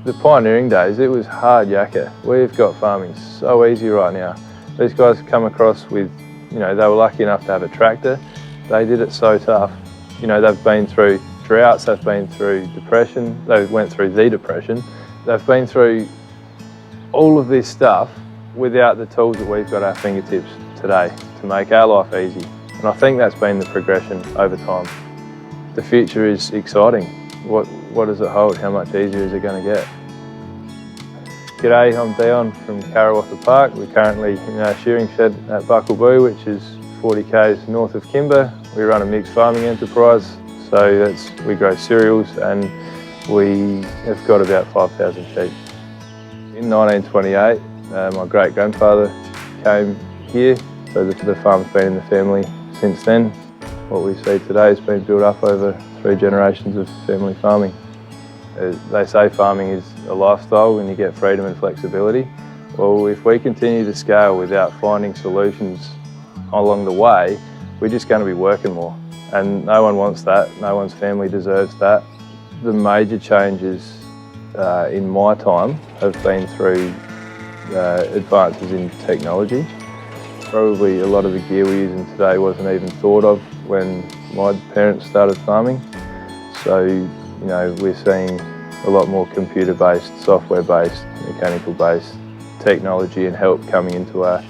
The pioneering days, it was hard yakka. We've got farming so easy right now. These guys come across with, they were lucky enough to have a tractor. They did it so tough. They've been through droughts, they've been through depression, they went through the depression. They've been through all of this stuff without the tools that we've got at our fingertips today to make our life easy. And I think that's been the progression over time. The future is exciting. What does it hold? How much easier is it going to get? G'day, I'm Dion from Karawatha Park. We're currently in our shearing shed at Buckleboo, which is 40 k's north of Kimba. We run a mixed farming enterprise, so we grow cereals and we have got about 5,000 sheep. In 1928, my great-grandfather came here, so the farm's been in the family since then. What we see today has been built up over 3 generations of family farming. They say farming is a lifestyle when you get freedom and flexibility. Well, if we continue to scale without finding solutions along the way, we're just going to be working more. And no one wants that, no one's family deserves that. The major changes in my time have been through advances in technology. Probably a lot of the gear we're using today wasn't even thought of when my parents started farming. So, we're seeing a lot more computer-based, software-based, mechanical-based technology and help coming into our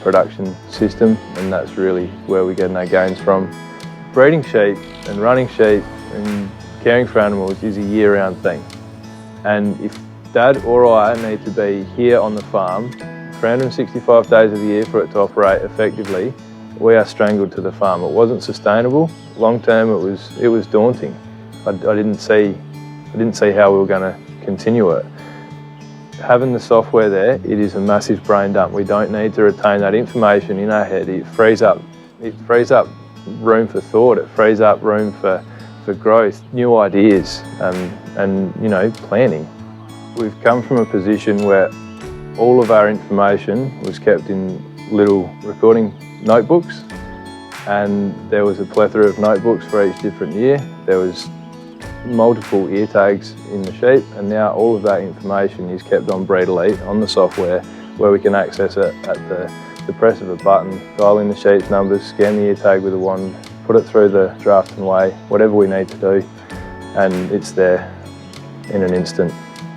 production system, and that's really where we're getting our gains from. Breeding sheep and running sheep and caring for animals is a year-round thing. And if Dad or I need to be here on the farm 365 days of the year for it to operate effectively, we are strangled to the farm. It wasn't sustainable. Long term, it was daunting. I didn't see how we were going to continue it. Having the software there, it is a massive brain dump. We don't need to retain that information in our head. It frees up room for thought. It frees up room for growth, new ideas, and planning. We've come from a position where all of our information was kept in little recording notebooks, and there was a plethora of notebooks for each different year. There was multiple ear tags in the sheep, and now all of that information is kept on BreedELITE on the software, where we can access it at the press of a button, dial in the sheep's numbers, scan the ear tag with a wand, put it through the draft and weigh, whatever we need to do, and it's there in an instant.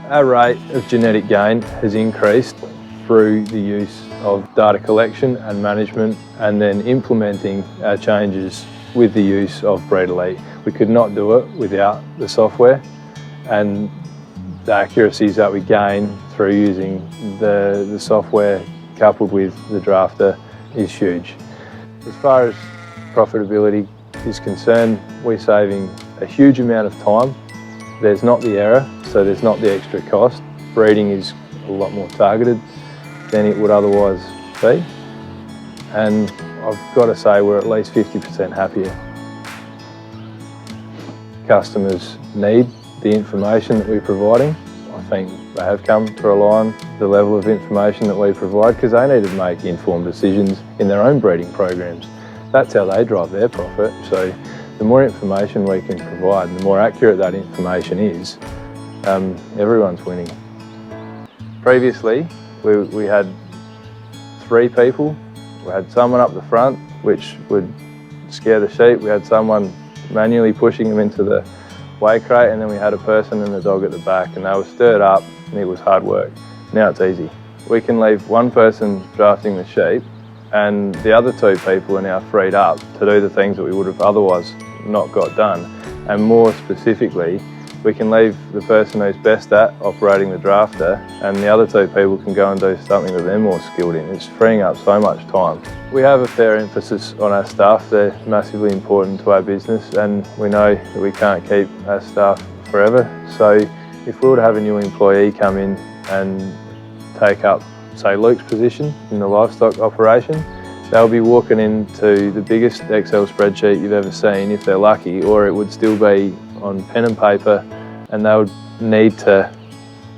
Our rate of genetic gain has increased through the use of data collection and management, and then implementing our changes with the use of BreedELITE. We could not do it without the software, and the accuracies that we gain through using the software coupled with the drafter is huge. As far as profitability is concerned, we're saving a huge amount of time. There's not the error, so there's not the extra cost. Breeding is a lot more targeted than it would otherwise be, and I've got to say we're at least 50% happier. Customers need the information that we're providing. I think they have come to rely on the level of information that we provide, because they need to make informed decisions in their own breeding programs. That's how they drive their profit. So the more information we can provide, and the more accurate that information is, everyone's winning. Previously, we had 3 people. We had someone up the front, which would scare the sheep. We had someone manually pushing them into the weigh crate, and then we had a person and a dog at the back, and they were stirred up and it was hard work. Now it's easy. We can leave one person drafting the sheep, and the other 2 people are now freed up to do the things that we would have otherwise not got done. And more specifically, we can leave the person who's best at operating the drafter, and the other 2 people can go and do something that they're more skilled in. It's freeing up so much time. We have a fair emphasis on our staff. They're massively important to our business, and we know that we can't keep our staff forever. So if we were to have a new employee come in and take up, say, Luke's position in the livestock operation, they'll be walking into the biggest Excel spreadsheet you've ever seen, if they're lucky, or it would still be on pen and paper, and they would need to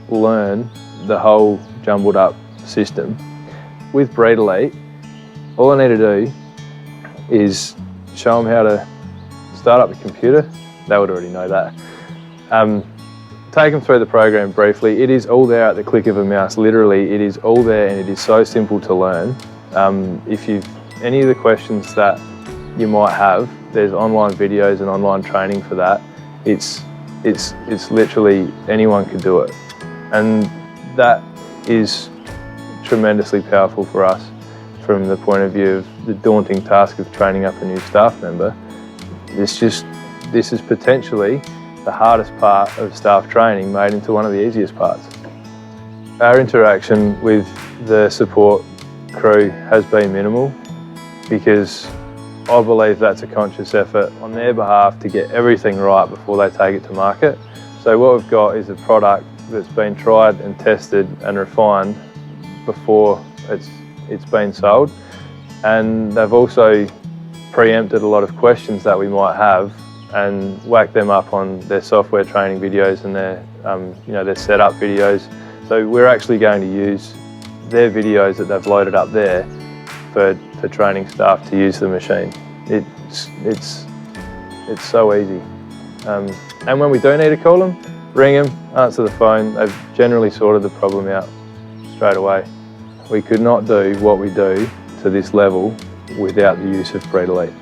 learn the whole jumbled up system. With BreedELITE, all I need to do is show them how to start up the computer. They would already know that. take them through the program briefly. It is all there at the click of a mouse. Literally, it is all there, and it is so simple to learn. If you've any of the questions that you might have, there's online videos and online training for that. It's literally anyone could do it, and that is tremendously powerful for us from the point of view of the daunting task of training up a new staff member. This is potentially the hardest part of staff training made into one of the easiest parts. Our interaction with the support crew has been minimal, because I believe that's a conscious effort on their behalf to get everything right before they take it to market. So what we've got is a product that's been tried and tested and refined before it's been sold, and they've also preempted a lot of questions that we might have and whacked them up on their software training videos and their their setup videos. So we're actually going to use their videos that they've loaded up there for training staff to use the machine. It's so easy. And when we do need to call them, ring them, answer the phone. They've generally sorted the problem out straight away. We could not do what we do to this level without the use of BreedELITE.